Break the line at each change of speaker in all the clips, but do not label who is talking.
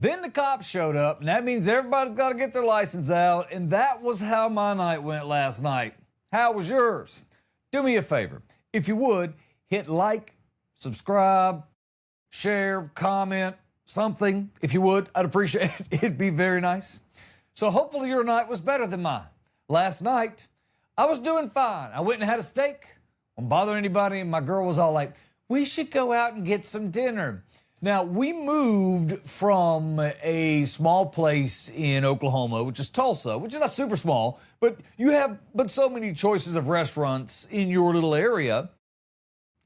Then the cops showed up, and that means everybody's got to get their license out, and that was how my night went last night. How was yours? Do me a favor. If you would, hit like, subscribe, share, comment, something. If you would, I'd appreciate it. It'd be very nice. So hopefully your night was better than mine. Last night, I was doing fine. I went and had a steak. Won't bother anybody, and my girl was all like, we should go out and get some dinner. Now, we moved from a small place in Oklahoma, which is Tulsa, which is not super small, but you have so many choices of restaurants in your little area,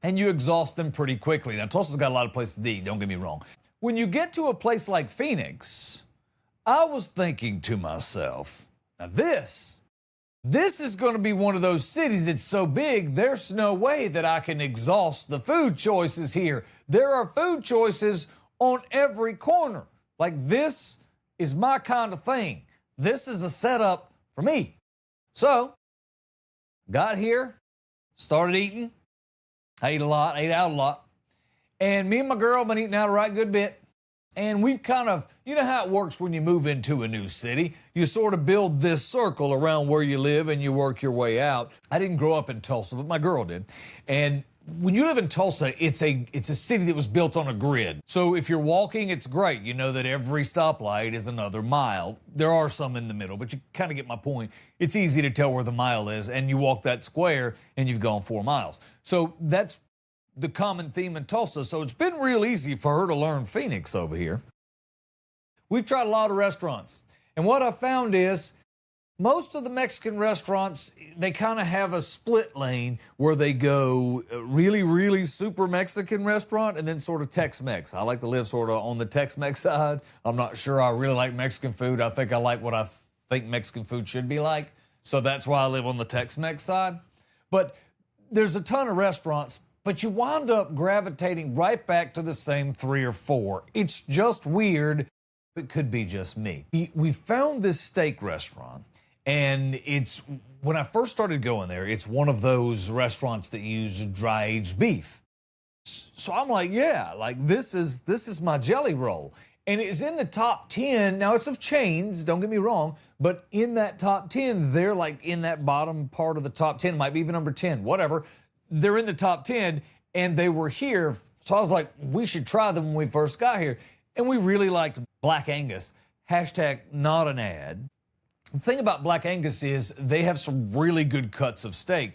and you exhaust them pretty quickly. Now, Tulsa's got a lot of places to eat, don't get me wrong. When you get to a place like Phoenix, I was thinking to myself, now this is going to be one of those cities that's so big, there's no way that I can exhaust the food choices here. There are food choices on every corner. Like, this is my kind of thing. This is a setup for me. So, got here, started eating. I ate out a lot. And me and my girl have been eating out a right good bit. And we've kind of, you know how it works when you move into a new city. You sort of build this circle around where you live and you work your way out. I didn't grow up in Tulsa, but my girl did. And when you live in Tulsa, it's a city that was built on a grid. So if you're walking, it's great. You know that every stoplight is another mile. There are some in the middle, but you kind of get my point. It's easy to tell where the mile is, and you walk that square and you've gone 4 miles. So that's the common theme in Tulsa, so it's been real easy for her to learn Phoenix over here. We've tried a lot of restaurants, and what I found is most of the Mexican restaurants, they kind of have a split lane where they go really, really super Mexican restaurant and then sort of Tex-Mex. I like to live sort of on the Tex-Mex side. I'm not sure I really like Mexican food. I think I like what I think Mexican food should be like, so that's why I live on the Tex-Mex side. But there's a ton of restaurants, but you wind up gravitating right back to the same 3 or 4. It's just weird. It could be just me. We found this steak restaurant, and it's, when I first started going there, it's one of those restaurants that use dry-aged beef. So I'm like, yeah, like this is my jelly roll. And it's in the top 10. Now, it's of chains, don't get me wrong, but in that top 10, they're like in that bottom part of the top 10, might be even number 10, whatever. They're in the top 10, and they were here. So I was like, we should try them when we first got here. And we really liked Black Angus. Hashtag not an ad. The thing about Black Angus is they have some really good cuts of steak.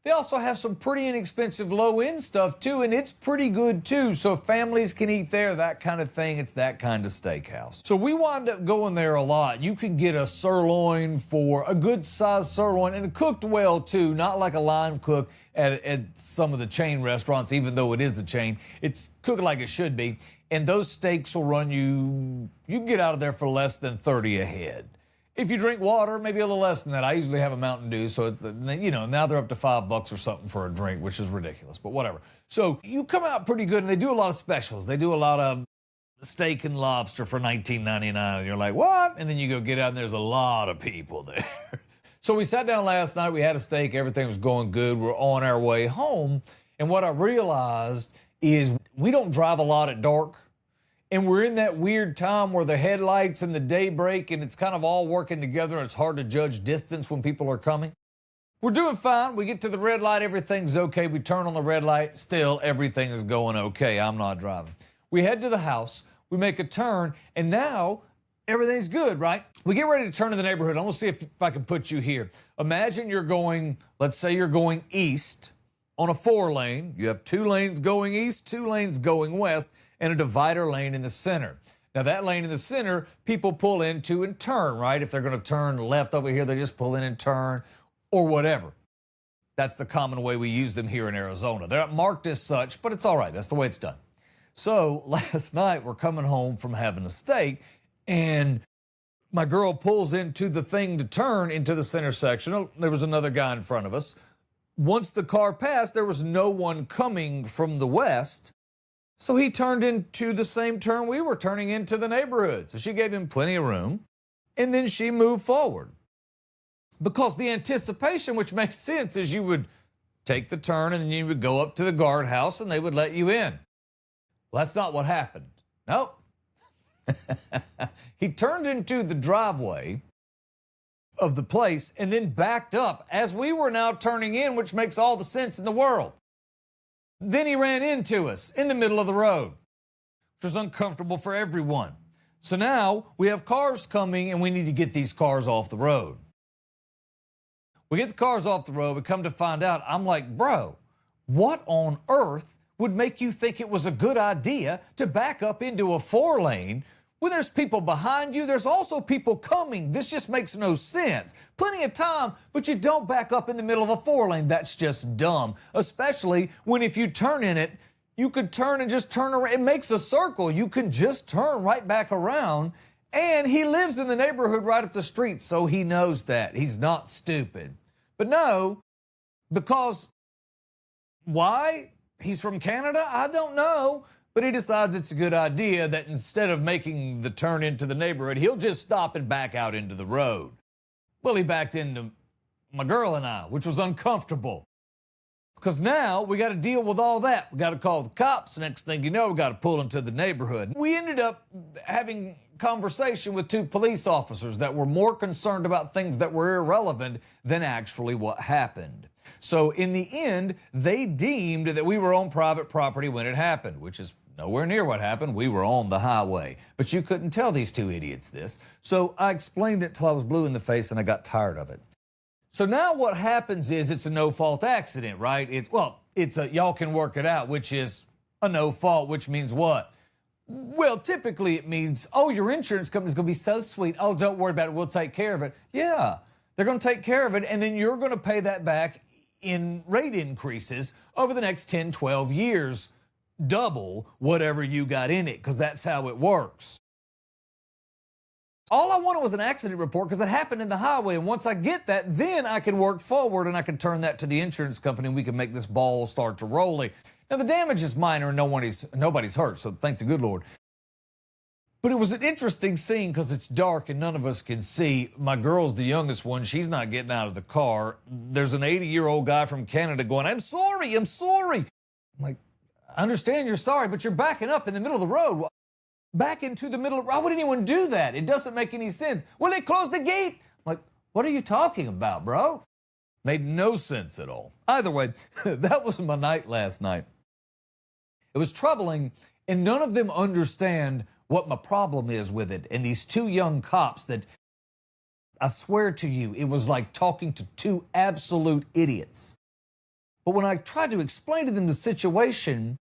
They also have some pretty inexpensive low-end stuff, too, and it's pretty good, too. So families can eat there, that kind of thing. It's that kind of steakhouse. So we wind up going there a lot. You can get a sirloin for a good-sized sirloin, and cooked well, too, not like a line cook at some of the chain restaurants, even though it is a chain. It's cooked like it should be, and those steaks will run you can get out of there for less than $30 a head. If you drink water, maybe a little less than that. I usually have a Mountain Dew, so it's, now they're up to $5 or something for a drink, which is ridiculous, but whatever. So you come out pretty good, and they do a lot of specials. They do a lot of steak and lobster for $19.99, and you're like, what? And then you go get out, and there's a lot of people there. So we sat down last night, we had a steak, everything was going good, we're on our way home, and what I realized is we don't drive a lot at dark. And we're in that weird time where the headlights and the daybreak and it's kind of all working together and it's hard to judge distance when people are coming. We're doing fine. We get to the red light, everything's okay. We turn on the red light, still everything is going okay. I'm not driving. We head to the house, we make a turn, and now everything's good, right? We get ready to turn to the neighborhood. I'm gonna see if I can put you here. Imagine you're going, let's say you're going east on a 4-lane. You have 2 lanes going east, 2 lanes going west, and a divider lane in the center. Now that lane in the center, people pull into and turn, right? If they're gonna turn left over here, they just pull in and turn, or whatever. That's the common way we use them here in Arizona. They're not marked as such, but it's all right, that's the way it's done. So last night, we're coming home from having a steak, and my girl pulls into the thing to turn into the center section. There was another guy in front of us. Once the car passed, there was no one coming from the west. So he turned into the same turn we were turning into the neighborhood. So she gave him plenty of room, and then she moved forward. Because the anticipation, which makes sense, is you would take the turn and then you would go up to the guardhouse and they would let you in. Well, that's not what happened. Nope. He turned into the driveway of the place and then backed up as we were now turning in, which makes all the sense in the world. Then he ran into us in the middle of the road, which was uncomfortable for everyone. So now we have cars coming and we need to get these cars off the road. We get the cars off the road, we come to find out, I'm like, bro, what on earth would make you think it was a good idea to back up into a 4-lane when there's people behind you? There's also people coming. This just makes no sense. Plenty of time, but you don't back up in the middle of a 4-lane. That's just dumb, especially when if you turn in it, you could turn and just turn around. It makes a circle. You can just turn right back around. And he lives in the neighborhood right up the street, so he knows that. He's not stupid. But no, because why? He's from Canada? I don't know. But he decides it's a good idea that instead of making the turn into the neighborhood, he'll just stop and back out into the road. Well, he backed into my girl and I, which was uncomfortable. Because now we got to deal with all that. We got to call the cops. Next thing you know, we got to pull into the neighborhood. We ended up having conversation with 2 police officers that were more concerned about things that were irrelevant than actually what happened. So in the end, they deemed that we were on private property when it happened, which is nowhere near what happened. We were on the highway. But you couldn't tell these 2 idiots this. So I explained it till I was blue in the face and I got tired of it. So now what happens is it's a no-fault accident, right? It's a y'all can work it out, which is a no-fault, which means what? Well, typically it means, oh, your insurance company's going to be so sweet. Oh, don't worry about it. We'll take care of it. Yeah, they're going to take care of it, and then you're going to pay that back in rate increases over the next 10, 12 years, double whatever you got in it, because that's how it works. All I wanted was an accident report because it happened in the highway, and once I get that, then I can work forward and I can turn that to the insurance company and we can make this ball start to rolling. Now, the damage is minor and nobody's hurt, so thank the good Lord. But it was an interesting scene because it's dark and none of us can see. My girl's the youngest one. She's not getting out of the car. There's an 80-year-old guy from Canada going, I'm sorry. I'm like, I understand you're sorry, but you're backing up in the middle of the road. Back into the middle of, why would anyone do that? It doesn't make any sense. Well, they closed the gate. I'm like, what are you talking about, bro? Made no sense at all. Either way, that was my night last night. It was troubling, and none of them understand what my problem is with it. And these 2 young cops that, I swear to you, it was like talking to 2 absolute idiots. But when I tried to explain to them the situation,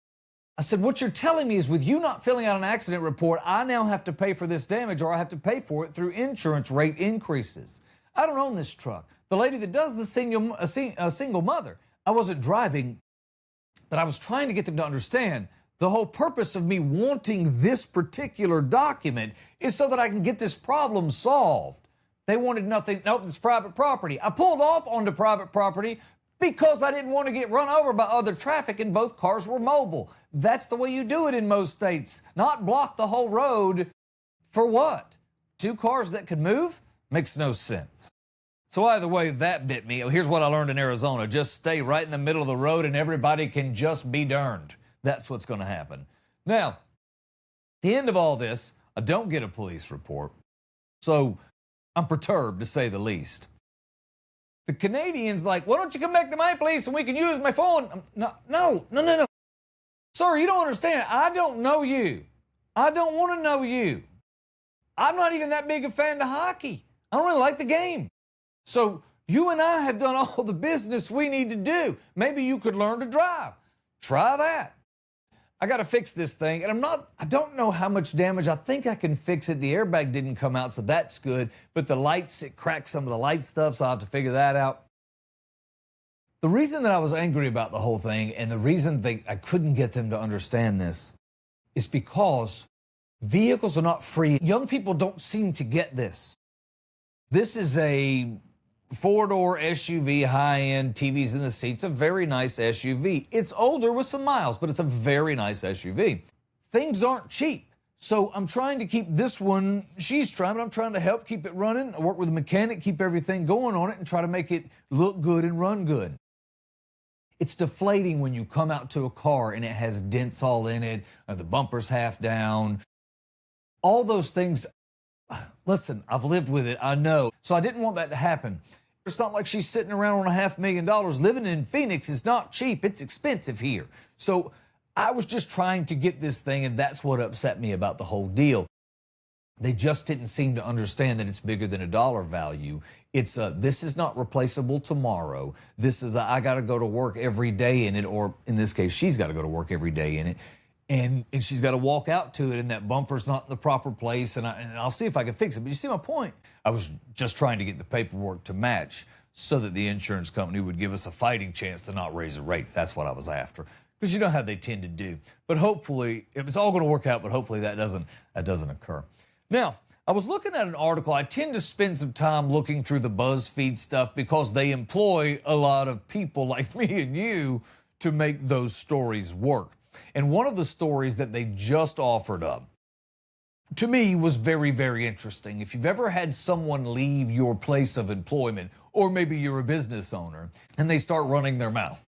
I said, what you're telling me is with you not filling out an accident report, I now have to pay for this damage or I have to pay for it through insurance rate increases. I don't own this truck. The lady that does the single mother, I wasn't driving, but I was trying to get them to understand the whole purpose of me wanting this particular document is so that I can get this problem solved. They wanted nothing. Nope, it's private property. I pulled off onto private property because I didn't want to get run over by other traffic and both cars were mobile. That's the way you do it in most states. Not block the whole road for what? 2 cars that could move? Makes no sense. So either way, that bit me. Here's what I learned in Arizona. Just stay right in the middle of the road and everybody can just be darned. That's what's going to happen. Now, the end of all this, I don't get a police report. So I'm perturbed, to say the least. The Canadian's like, why don't you come back to my place and we can use my phone? No. Sir, you don't understand. I don't know you. I don't want to know you. I'm not even that big a fan of hockey. I don't really like the game. So you and I have done all the business we need to do. Maybe you could learn to drive. Try that. I got to fix this thing, and I don't know how much damage. I think I can fix it. The airbag didn't come out, so that's good. But the lights, it cracked some of the light stuff, so I'll have to figure that out. The reason that I was angry about the whole thing, and the reason I couldn't get them to understand this, is because vehicles are not free. Young people don't seem to get this. This is a 4-door SUV, high-end, TVs in the seats, a very nice SUV. It's older with some miles, but it's a very nice SUV. Things aren't cheap, so I'm trying to keep this one, she's trying, but I'm trying to help keep it running. I work with a mechanic, keep everything going on it, and try to make it look good and run good. It's deflating when you come out to a car and it has dents all in it, or the bumper's half down. All those things, listen, I've lived with it, I know. So I didn't want that to happen. It's not like she's sitting around on $500,000. Living in Phoenix is not cheap, it's expensive here. So I was just trying to get this thing, and that's what upset me about the whole deal. They just didn't seem to understand that it's bigger than a dollar value. It's this is not replaceable tomorrow. This is I got to go to work every day in it, or in this case, she's got to go to work every day in it, and she's got to walk out to it, and that bumper's not in the proper place, and I'll see if I can fix it. But you see my point? I was just trying to get the paperwork to match so that the insurance company would give us a fighting chance to not raise the rates. That's what I was after. Because you know how they tend to do. But hopefully, if it's all going to work out, but hopefully that doesn't occur. Now, I was looking at an article. I tend to spend some time looking through the BuzzFeed stuff because they employ a lot of people like me and you to make those stories work. And one of the stories that they just offered up, to me, was very, very interesting. If you've ever had someone leave your place of employment, or maybe you're a business owner, and they start running their mouth.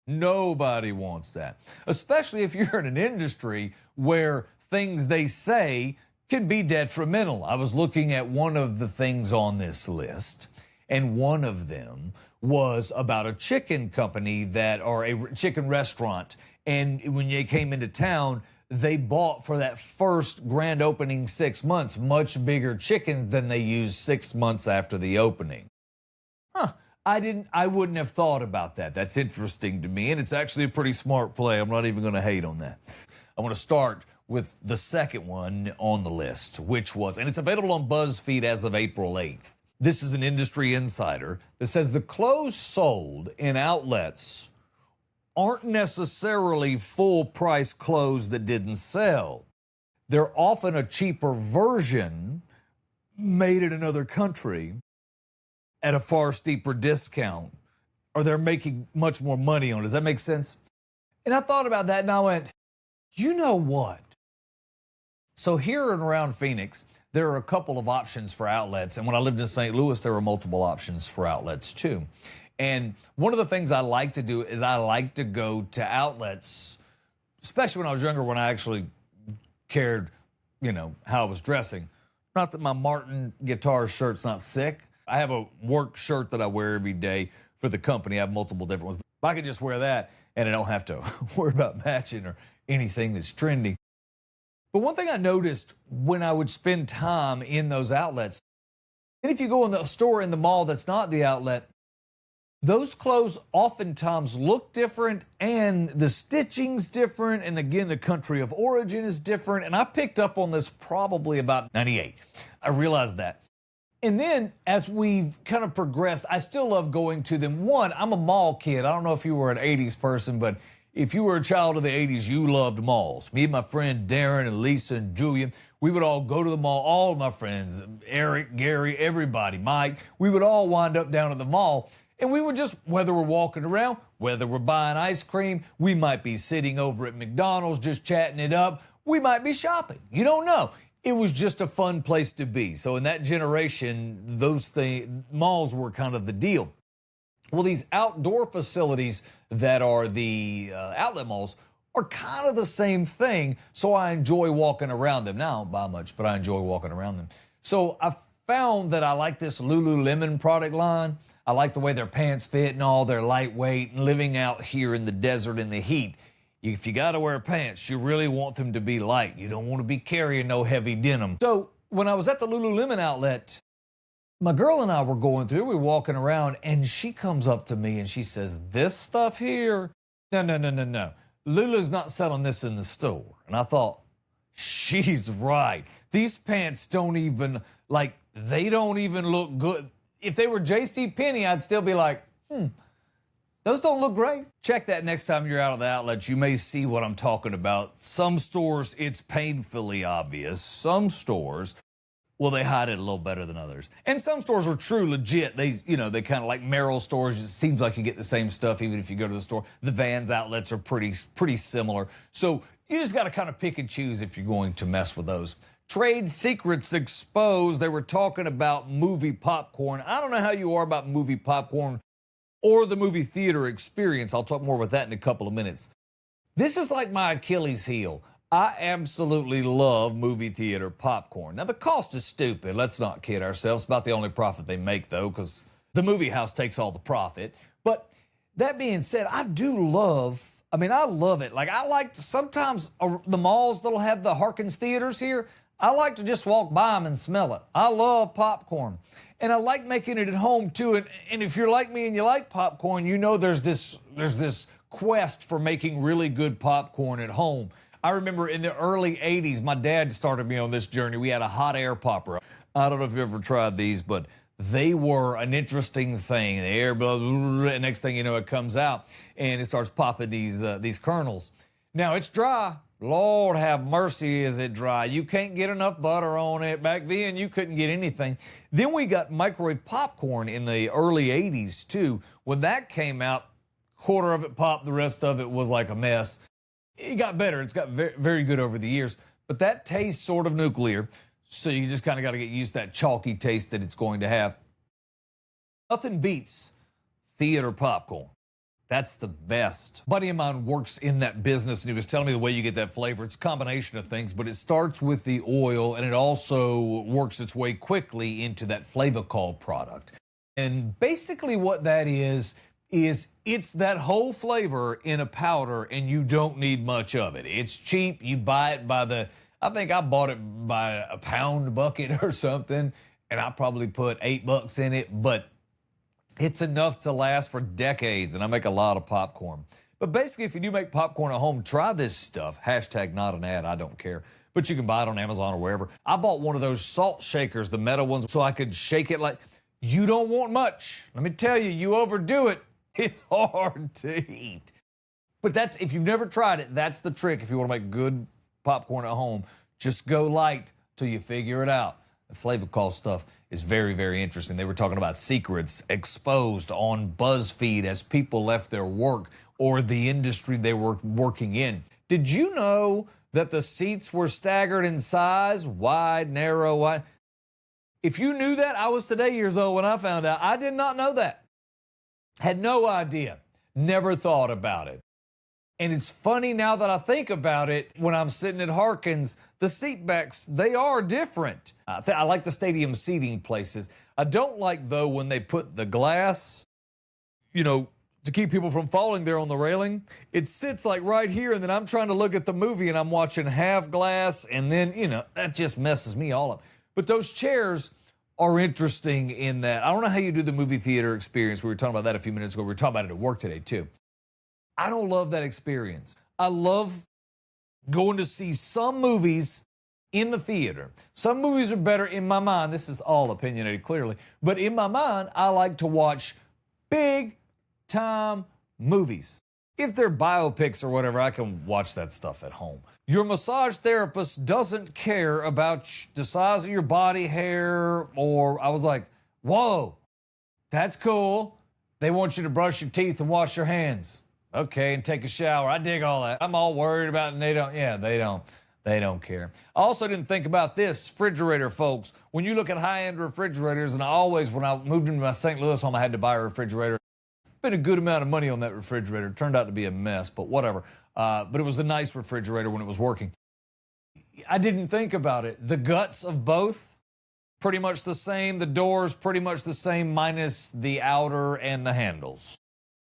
Nobody wants that, especially if you're in an industry where things they say can be detrimental. I was looking at one of the things on this list, and one of them was about a chicken company or a chicken restaurant. And when they came into town, they bought for that first grand opening 6 months much bigger chicken than they used 6 months after the opening. I wouldn't have thought about that. That's interesting to me, and it's actually a pretty smart play. I'm not even going to hate on that. I want to start with the second one on the list, which was, and it's available on BuzzFeed as of April 8th. This is an industry insider that says the clothes sold in outlets aren't necessarily full price clothes that didn't sell. They're often a cheaper version made in another country at a far steeper discount, or they're making much more money on it. Does that make sense? And I thought about that and I went, you know what? So here and around Phoenix, there are a couple of options for outlets. And when I lived in St. Louis, there were multiple options for outlets too. And one of the things I like to do is I like to go to outlets, especially when I was younger, when I actually cared, how I was dressing. Not that my Martin guitar shirt's not sick. I have a work shirt that I wear every day for the company. I have multiple different ones. But I could just wear that and I don't have to worry about matching or anything that's trendy. But one thing I noticed when I would spend time in those outlets, and if you go in the store in the mall that's not the outlet, those clothes oftentimes look different and the stitching's different. And again, the country of origin is different. And I picked up on this probably about 98. I realized that. And then as we've kind of progressed, I still love going to them. One, I'm a mall kid. I don't know if you were an 80s person, but if you were a child of the 80s, you loved malls. Me and my friend Darren and Lisa and Julian, we would all go to the mall. All of my friends, Eric, Gary, everybody, Mike, we would all wind up down at the mall. And we would just, whether we're walking around, whether we're buying ice cream, we might be sitting over at McDonald's just chatting it up. We might be shopping. You don't know. It was just a fun place to be. So in that generation, malls were kind of the deal. Well, these outdoor facilities that are the outlet malls are kind of the same thing. So I enjoy walking around them. Now I don't buy much, but I enjoy walking around them. So I found that I like this Lululemon product line. I like the way their pants fit and all. They're lightweight, and living out here in the desert in the heat, if you got to wear pants, you really want them to be light. You don't want to be carrying no heavy denim. So when I was at the Lululemon outlet, my girl and I were going through, we were walking around, and she comes up to me and she says, this stuff here, no. Lulu's not selling this in the store. And I thought, she's right. These pants don't even, they don't even look good. If they were JCPenney, I'd still be like, those don't look great. Check that next time you're out of the outlet. You may see what I'm talking about. Some stores, it's painfully obvious. Some stores, well, they hide it a little better than others. And some stores are true, legit. They kind of like Merrill stores. It seems like you get the same stuff even if you go to the store. The Vans outlets are pretty similar. So you just got to kind of pick and choose if you're going to mess with those. Trade secrets exposed. They were talking about movie popcorn. I don't know how you are about movie popcorn or the movie theater experience. I'll talk more about that in a couple of minutes. This is like my Achilles heel. I absolutely love movie theater popcorn. Now, the cost is stupid. Let's not kid ourselves. It's about the only profit they make, though, because the movie house takes all the profit. But that being said, I love it. Like, I like to, sometimes the malls that'll have the Harkins theaters here, I like to just walk by them and smell it. I love popcorn. And I like making it at home, too. And if you're like me and you like popcorn, you know there's this quest for making really good popcorn at home. I remember in the early 80s, my dad started me on this journey. We had a hot air popper. I don't know if you've ever tried these, but they were an interesting thing. The air, and next thing you know, it comes out and it starts popping these kernels. Now it's dry. Lord have mercy, is it dry? You can't get enough butter on it. Back then, you couldn't get anything. Then we got microwave popcorn in the early 80s, too. When that came out, quarter of it popped, the rest of it was like a mess. It got better. It's got very, very good over the years, but that tastes sort of nuclear. So you just kind of got to get used to that chalky taste that it's going to have. Nothing beats theater popcorn. That's the best. A buddy of mine works in that business, and he was telling me the way you get that flavor. It's a combination of things, but it starts with the oil, and it also works its way quickly into that Flavacol product. And basically what that is it's that whole flavor in a powder, and you don't need much of it. It's cheap. You buy it I think I bought it by a pound bucket or something, and I probably put $8 in it, but it's enough to last for decades, and I make a lot of popcorn. But basically, if you do make popcorn at home, try this stuff. Hashtag not an ad, I don't care. But you can buy it on Amazon or wherever. I bought one of those salt shakers, the metal ones, so I could shake it like, you don't want much. Let me tell you, you overdo it, it's hard to eat. But if you've never tried it, that's the trick if you want to make good popcorn at home. Just go light till you figure it out. The Flavacol stuff is very, very interesting. They were talking about secrets exposed on BuzzFeed as people left their work or the industry they were working in. Did you know that the seats were staggered in size? Wide, narrow, wide. If you knew that, I was today years old when I found out. I did not know that. Had no idea. Never thought about it. And it's funny now that I think about it, when I'm sitting at Harkins, the seat backs, they are different. I like the stadium seating places. I don't like, though, when they put the glass, to keep people from falling there on the railing. It sits like right here, and then I'm trying to look at the movie, and I'm watching half glass, and then, that just messes me all up. But those chairs are interesting in that. I don't know how you do the movie theater experience. We were talking about that a few minutes ago. We were talking about it at work today, too. I don't love that experience. I love going to see some movies in the theater. Some movies are better in my mind. This is all opinionated, clearly. But in my mind, I like to watch big-time movies. If they're biopics or whatever, I can watch that stuff at home. Your massage therapist doesn't care about the size of your body hair, or I was like, whoa, that's cool. They want you to brush your teeth and wash your hands. Okay, and take a shower. I dig all that. I'm all worried about, and they don't care. I also didn't think about this, refrigerator folks. When you look at high-end refrigerators, and when I moved into my St. Louis home, I had to buy a refrigerator. Spent a good amount of money on that refrigerator. It turned out to be a mess, but whatever. But it was a nice refrigerator when it was working. I didn't think about it. The guts of both, pretty much the same. The doors, pretty much the same, minus the outer and the handles.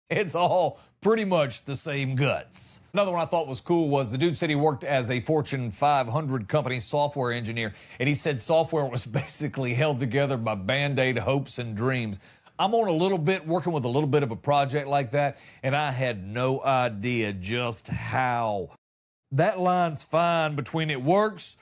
It's all pretty much the same guts. Another one I thought was cool was the dude said he worked as a Fortune 500 company software engineer, and he said software was basically held together by Band-Aid hopes and dreams. I'm working with a little bit of a project like that, and I had no idea just how. That line's fine between it works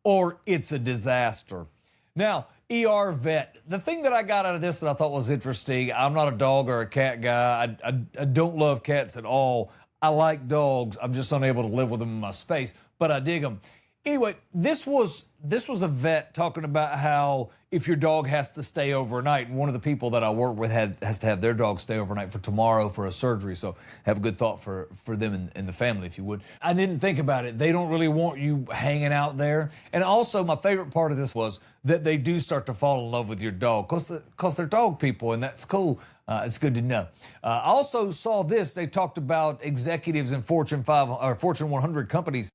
or it's a disaster. Now, ER vet. The thing that I got out of this that I thought was interesting, I'm not a dog or a cat guy. I don't love cats at all. I like dogs. I'm just unable to live with them in my space, but I dig them. Anyway, this was a vet talking about how if your dog has to stay overnight, and one of the people that I work with has to have their dog stay overnight for tomorrow for a surgery, so have a good thought for them and the family, if you would. I didn't think about it. They don't really want you hanging out there. And also, my favorite part of this was that they do start to fall in love with your dog because they're dog people, and that's cool. It's good to know. I also saw this. They talked about executives in Fortune 100 companies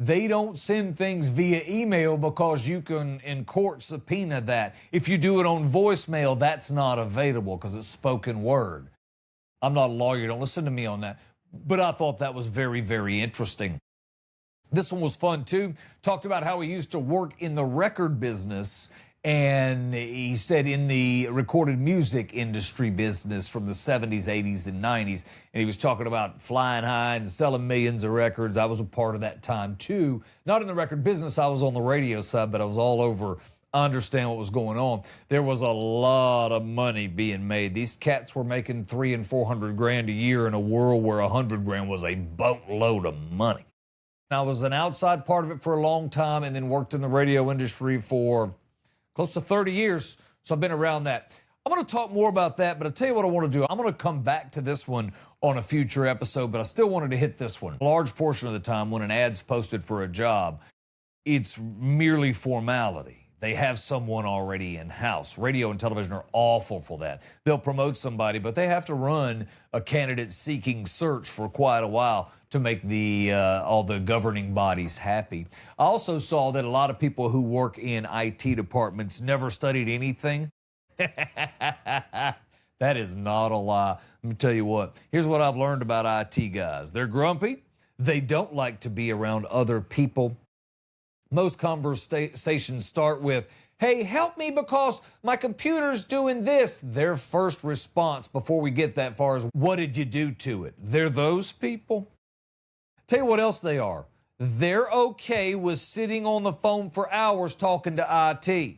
They don't send things via email because you can in court subpoena that. If you do it on voicemail, that's not available because it's spoken word. I'm not a lawyer, don't listen to me on that. But I thought that was very, very interesting. This one was fun too. Talked about how he used to work in the record business, and he said in the recorded music industry business from the 70s, 80s, and 90s. And he was talking about flying high and selling millions of records. I was a part of that time too. Not in the record business, I was on the radio side, but I was all over. I understand what was going on. There was a lot of money being made. These cats were making $300,000 and $400,000 a year in a world where $100,000 was a boatload of money. I was an outside part of it for a long time and then worked in the radio industry for close to 30 years. So I've been around that. I'm going to talk more about that, but I'll tell you what I want to do. I'm going to come back to this one on a future episode, but I still wanted to hit this one. A large portion of the time when an ad's posted for a job, it's merely formality. They have someone already in-house. Radio and television are awful for that. They'll promote somebody, but they have to run a candidate-seeking search for quite a while to make all the governing bodies happy. I also saw that a lot of people who work in IT departments never studied anything. That is not a lie. Let me tell you what. Here's what I've learned about IT guys. They're grumpy. They don't like to be around other people. Most conversations start with, hey, help me because my computer's doing this. Their first response before we get that far is, what did you do to it? They're those people. Tell you what else they are. They're okay with sitting on the phone for hours talking to IT.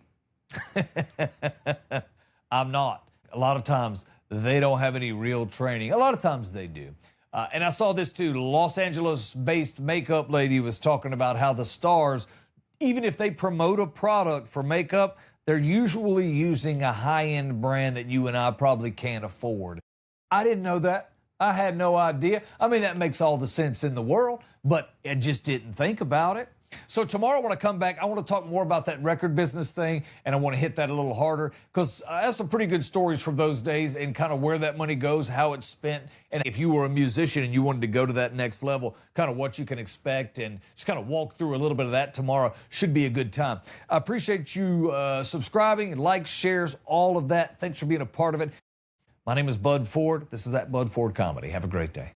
I'm not. A lot of times they don't have any real training. A lot of times they do. And I saw this too. Los Angeles-based makeup lady was talking about how the stars, even if they promote a product for makeup, they're usually using a high-end brand that you and I probably can't afford. I didn't know that. I had no idea. I mean, that makes all the sense in the world, but I just didn't think about it. So tomorrow when I come back, I want to talk more about that record business thing, and I want to hit that a little harder because I have some pretty good stories from those days and kind of where that money goes, how it's spent, and if you were a musician and you wanted to go to that next level, kind of what you can expect, and just kind of walk through a little bit of that tomorrow. Should be a good time. I appreciate you subscribing, likes, shares, all of that. Thanks for being a part of it. My name is Bud Ford. This is at Bud Ford Comedy. Have a great day.